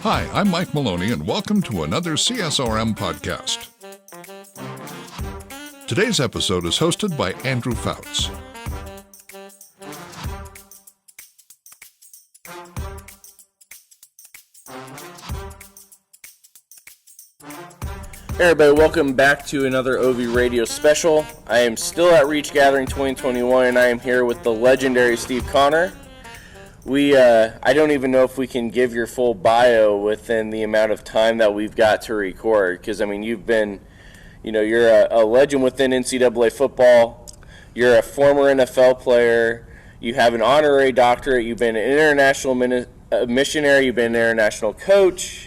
Hi, I'm Mike Maloney, and welcome to another CSRM podcast. Today's episode is hosted by Andrew Fouts. Hey everybody, welcome back to another OVRadio special. I am still at REACHgathering 2021, and I am here with the legendary Steve Connor. I don't even know if we can give your full bio within the amount of time that we've got to record, because, I mean, you've been, you're a legend within NCAA football. You're a former NFL player. You have an honorary doctorate. You've been an international missionary. You've been an international coach.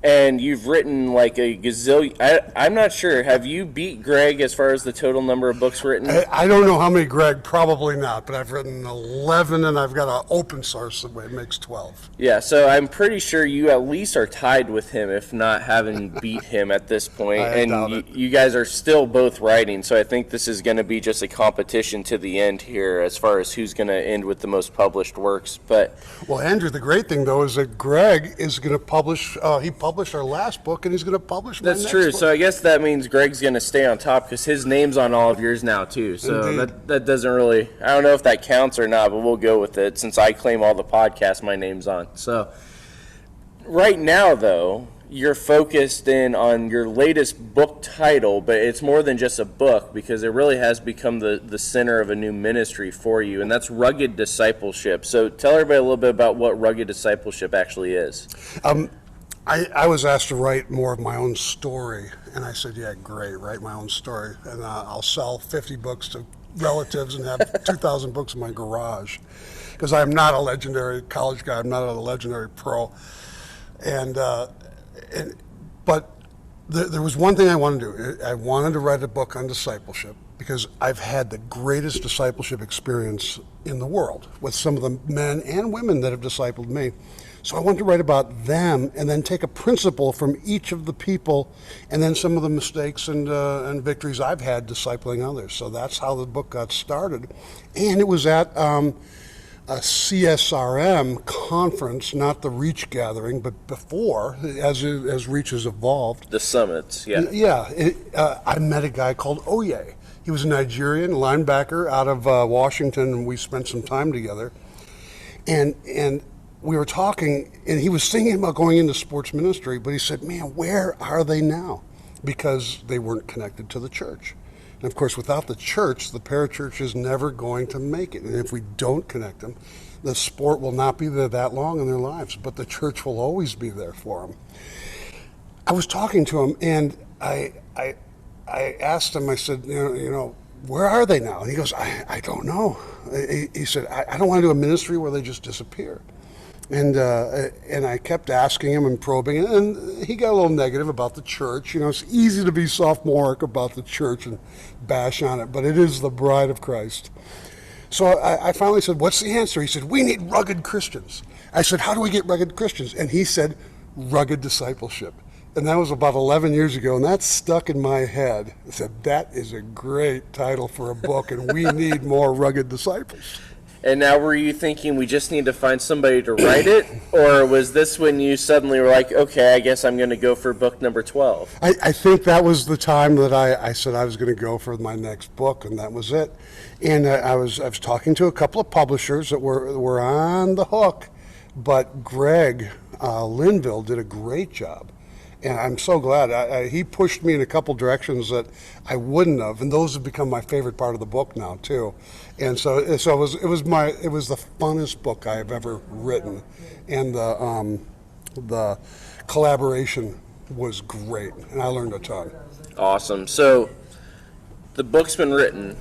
And you've written like a gazillion. I'm not sure. Have you beat Greg as far as the total number of books written? I don't know how many, Greg. Probably not. But I've written 11, and I've got an open source that it makes 12. Yeah, so I'm pretty sure you at least are tied with him, if not having beat him at this point. And you guys are still both writing, so I think this is going to be just a competition to the end here as far as who's going to end with the most published works. But well, Andrew, the great thing though is that Greg is going to publish. He published our last book, and he's going to publish my next book. That's true. So I guess that means Greg's going to stay on top because his name's on all of yours now too. So that doesn't really, I don't know if that counts or not, but we'll go with it since I claim all the podcasts my name's on. So right now though, you're focused in on your latest book title, but it's more than just a book because it really has become the center of a new ministry for you, and that's Rugged Discipleship. So tell everybody a little bit about what Rugged Discipleship actually is. I was asked to write more of my own story, and I said, yeah, great, write my own story, and I'll sell 50 books to relatives and have 2,000 books in my garage, because I'm not a legendary college guy, I'm not a legendary pro, but there was one thing I wanted to do. I wanted to write a book on discipleship, because I've had the greatest discipleship experience in the world with some of the men and women that have discipled me. So I wanted to write about them and then take a principle from each of the people and then some of the mistakes and victories I've had discipling others. So that's how the book got started. And it was at a CSRM conference, not the REACHgathering, but before, as REACH has evolved. The summits, yeah. Yeah, I met a guy called Oye. He was a Nigerian linebacker out of Washington, and we spent some time together. And we were talking, and he was thinking about going into sports ministry, but he said, man, where are they now? Because they weren't connected to the church. And of course, without the church, the parachurch is never going to make it. And if we don't connect them, the sport will not be there that long in their lives, but the church will always be there for them. I was talking to him, and I asked him, I said, you know, where are they now? And he goes, I don't know. He said, I don't want to do a ministry where they just disappear. And I kept asking him and probing, and he got a little negative about the church. You know, it's easy to be sophomoric about the church and bash on it, but it is the bride of Christ. So I finally said, what's the answer? He said, we need rugged Christians. I said, how do we get rugged Christians? And he said, Rugged Discipleship. And that was about 11 years ago, and that stuck in my head. I said, that is a great title for a book, and we need more rugged disciples. And now were you thinking we just need to find somebody to write it? Or was this when you suddenly were like, okay, I guess I'm going to go for book number 12? I think that was the time that I said I was going to go for my next book, and that was it. And I was talking to a couple of publishers that were on the hook, but Greg Linville did a great job. And I'm so glad. He pushed me in a couple directions that I wouldn't have, and those have become my favorite part of the book now too. And so it was the funnest book I have ever written, and the collaboration was great, and I learned a ton. Awesome. So the book's been written,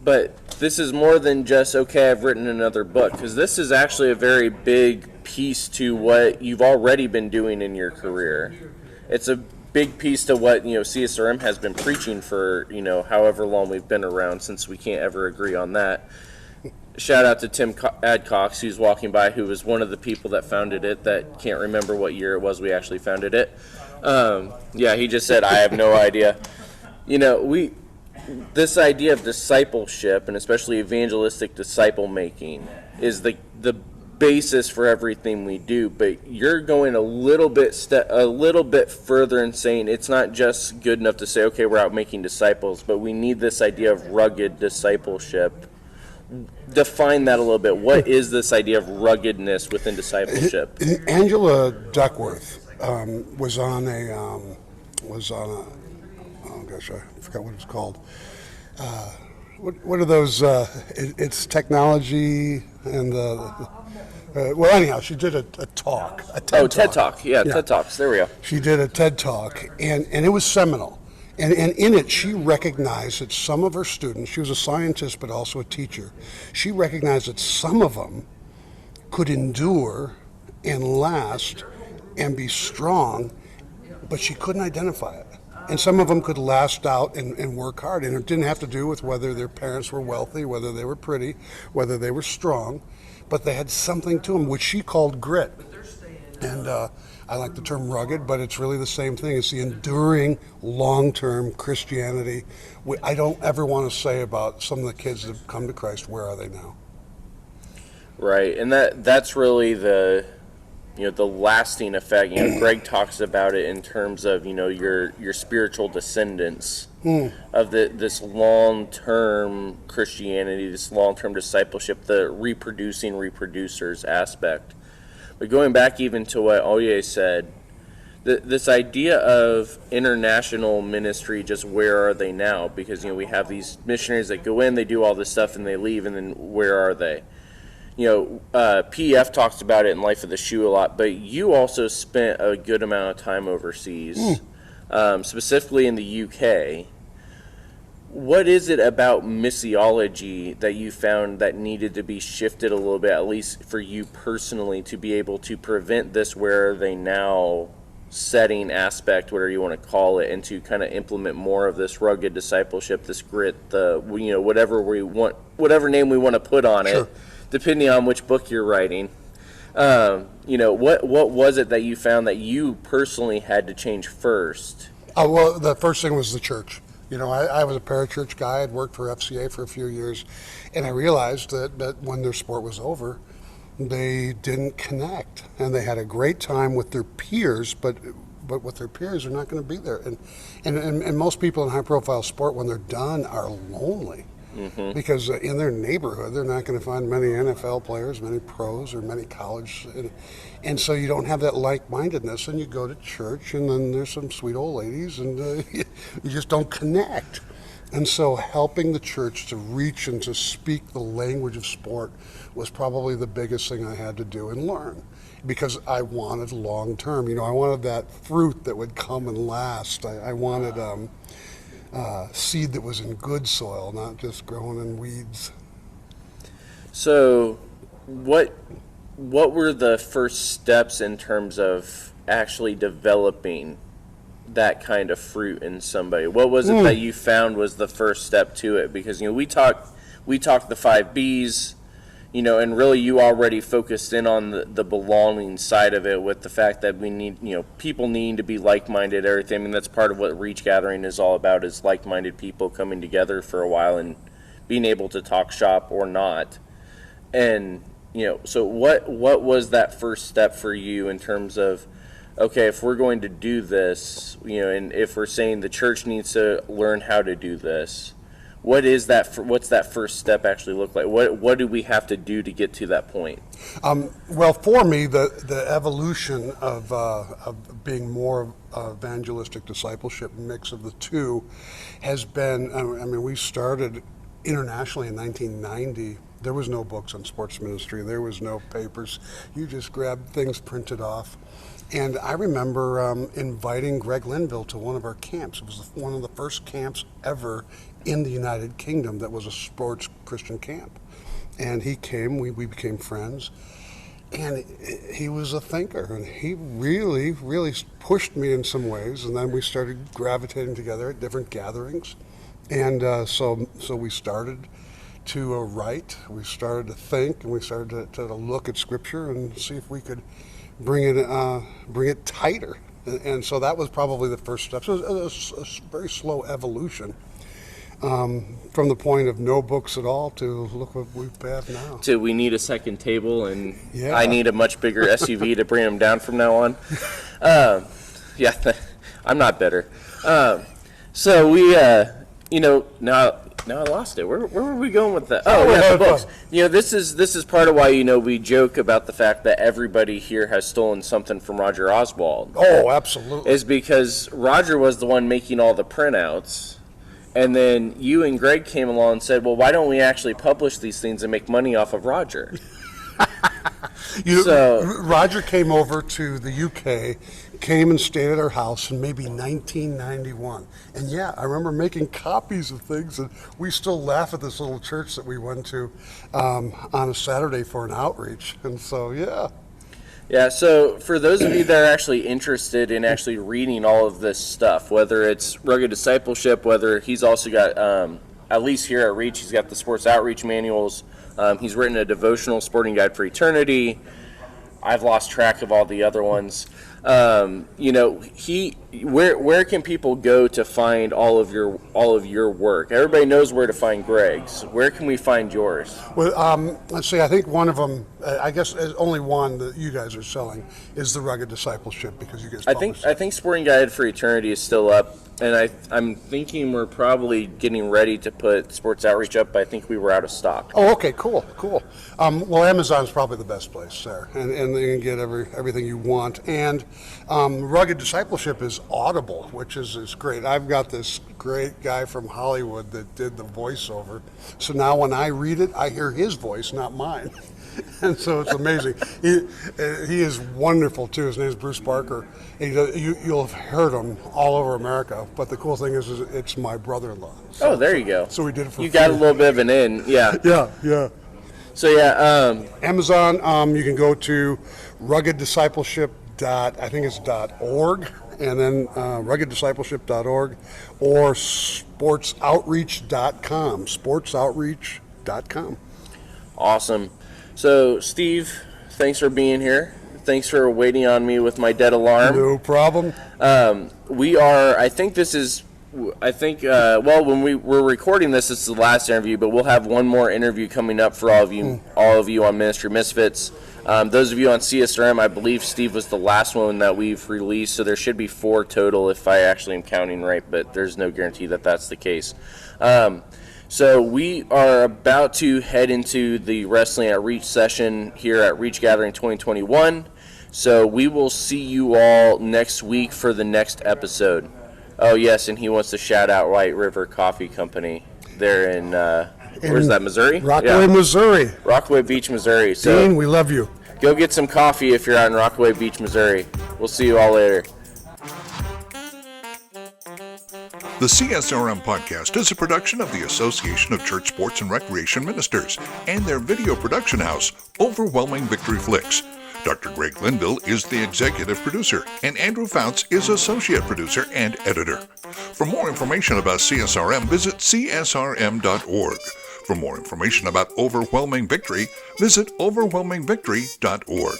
but this is more than just, okay, I've written another book, because this is actually a very big piece to what you've already been doing in your career. It's a big piece to what, CSRM has been preaching for, however long we've been around, since we can't ever agree on that. Shout out to Tim Adcox, who's walking by, who was one of the people that founded it, that can't remember what year it was we actually founded it. Yeah, he just said, I have no idea. This idea of discipleship, and especially evangelistic disciple making, is the basis for everything we do. But you're going a little bit further and saying it's not just good enough to say, okay, we're out making disciples, but we need this idea of rugged discipleship. Define that a little bit. What is this idea of ruggedness within discipleship? Angela Duckworth was on a oh gosh, I forgot what it's called. What are those? It's technology and well, anyhow, she did a talk. A TED TED talk. Talk. Yeah, TED Talks. There we go. She did a TED Talk, and it was seminal. And in it, she recognized that some of her students, she was a scientist but also a teacher, she recognized that some of them could endure and last and be strong, but she couldn't identify it. And some of them could last out and work hard. And it didn't have to do with whether their parents were wealthy, whether they were pretty, whether they were strong, but they had something to them, which she called grit. And I like the term rugged, but it's really the same thing. It's the enduring, long-term Christianity. I don't ever want to say about some of the kids that have come to Christ, where are they now? Right, and that's really the lasting effect. Greg talks about it in terms of your spiritual descendants of this long-term Christianity, this long-term discipleship, the reproducing reproducers aspect. But going back even to what Oye said, this idea of international ministry, just where are they now? Because we have these missionaries that go in, they do all this stuff, and they leave, and then where are they? PF talks about it in Life of the Shoe a lot, but you also spent a good amount of time overseas, specifically in the UK. What is it about missiology that you found that needed to be shifted a little bit, at least for you personally, to be able to prevent this where they now setting aspect, whatever you want to call it, and to kind of implement more of this rugged discipleship, this grit, whatever name we want to put on it, depending on which book you're writing. What was it that you found that you personally had to change first? Well, the first thing was the church. I was a parachurch guy. I'd worked for FCA for a few years, and I realized that when their sport was over, they didn't connect, and they had a great time with their peers, but with their peers, they're not going to be there. And most people in high-profile sport, when they're done, are lonely. Mm-hmm. Because in their neighborhood, they're not going to find many NFL players, many pros, or many college. And so you don't have that like-mindedness, and you go to church, and then there's some sweet old ladies, and you just don't connect. And so helping the church to reach and to speak the language of sport was probably the biggest thing I had to do and learn, because I wanted long-term. I wanted that fruit that would come and last. I wanted seed that was in good soil, not just growing in weeds. So what were the first steps in terms of actually developing that kind of fruit in somebody? What was it that you found was the first step to it? Because we talked the 5 B's, and really you already focused in on the belonging side of it, with the fact that we need, people needing to be like-minded, everything. I mean, that's part of what REACHgathering is all about, is like-minded people coming together for a while and being able to talk shop or not. And so what was that first step for you in terms of, okay, if we're going to do this, and if we're saying the church needs to learn how to do this, what's that first step actually look like? What do we have to do to get to that point? Well, for me, the evolution of being more evangelistic discipleship mix of the two has been, we started internationally in 1990. There was no books on sports ministry. There was no papers. You just grabbed things printed off. And I remember inviting Greg Linville to one of our camps. It was one of the first camps ever in the United Kingdom that was a sports Christian camp. And he came, we became friends. And he was a thinker, and he really, really pushed me in some ways. And then we started gravitating together at different gatherings. And so we started to write. We started to think, and we started to look at Scripture and see if we could bring it tighter. And so that was probably the first step. So it was a very slow evolution from the point of no books at all to look what we have now. So we need a second table, and Yeah. I need a much bigger SUV to bring them down from now on. I'm not bitter. So we, now I lost it. Where were we going with that? Oh, yeah, the books. This is part of why, we joke about the fact that everybody here has stolen something from Roger Oswald. Oh, absolutely. Is because Roger was the one making all the printouts. And then you and Greg came along and said, well, why don't we actually publish these things and make money off of Roger? Roger came over to the UK, came and stayed at our house in maybe 1991. And yeah, I remember making copies of things, and we still laugh at this little church that we went to on a Saturday for an outreach. And so, yeah. Yeah, so for those of you that are actually interested in actually reading all of this stuff, whether it's Rugged Discipleship, whether he's also got, at least here at Reach, he's got the sports outreach manuals. He's written a devotional sporting guide for eternity. I've lost track of all the other ones. Where can people go to find all of your work? Everybody knows where to find Greg's. Where can we find yours? Well, let's see. I think one of them, I guess, only one that you guys are selling is the Rugged Discipleship, because you guys. I think Sporting Guide for Eternity is still up, and I'm thinking we're probably getting ready to put Sports Outreach up. But I think we were out of stock. Oh, okay, cool. Well, Amazon's probably the best place there, and you can get everything you want. And Rugged Discipleship is Audible, which is great. I've got this great guy from Hollywood that did the voiceover. So now when I read it, I hear his voice, not mine. And so it's amazing. He is wonderful, too. His name is Bruce Barker. You'll have heard him all over America. But the cool thing is it's my brother-in-law. So, there you go. So we did it for You got a little bit of an in, yeah. Yeah. So, yeah. Amazon, you can go to ruggedDiscipleship.org, and then ruggedDiscipleship.org, or sportsoutreach.com, sportsoutreach.com. Awesome. So, Steve, thanks for being here. Thanks for waiting on me with my dead alarm. No problem. When we're recording this, it's the last interview, but we'll have one more interview coming up for all of you on Ministry Misfits. Those of you on CSRM, I believe Steve was the last one that we've released, so there should be 4 total if I actually am counting right, but there's no guarantee that that's the case. So we are about to head into the Wrestling at Reach session here at REACHgathering 2021. So we will see you all next week for the next episode. Oh, yes, and he wants to shout out White River Coffee Company there in, where's that, Missouri? Rockaway, Missouri. Rockaway Beach, Missouri. So Dean, we love you. Go get some coffee if you're out in Rockaway Beach, Missouri. We'll see you all later. The CSRM Podcast is a production of the Association of Church Sports and Recreation Ministers and their video production house, Overwhelming Victory Flix. Dr. Greg Linville is the executive producer, and Andrew Fouts is associate producer and editor. For more information about CSRM, visit csrm.org. For more information about Overwhelming Victory, visit overwhelmingvictory.org.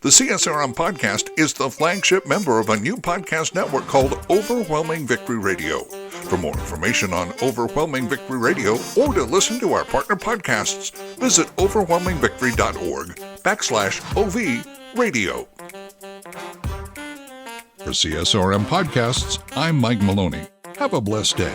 The CSRM Podcast is the flagship member of a new podcast network called Overwhelming Victory Radio. For more information on Overwhelming Victory Radio or to listen to our partner podcasts, visit overwhelmingvictory.org/OVRadio. For CSRM Podcasts, I'm Mike Maloney. Have a blessed day.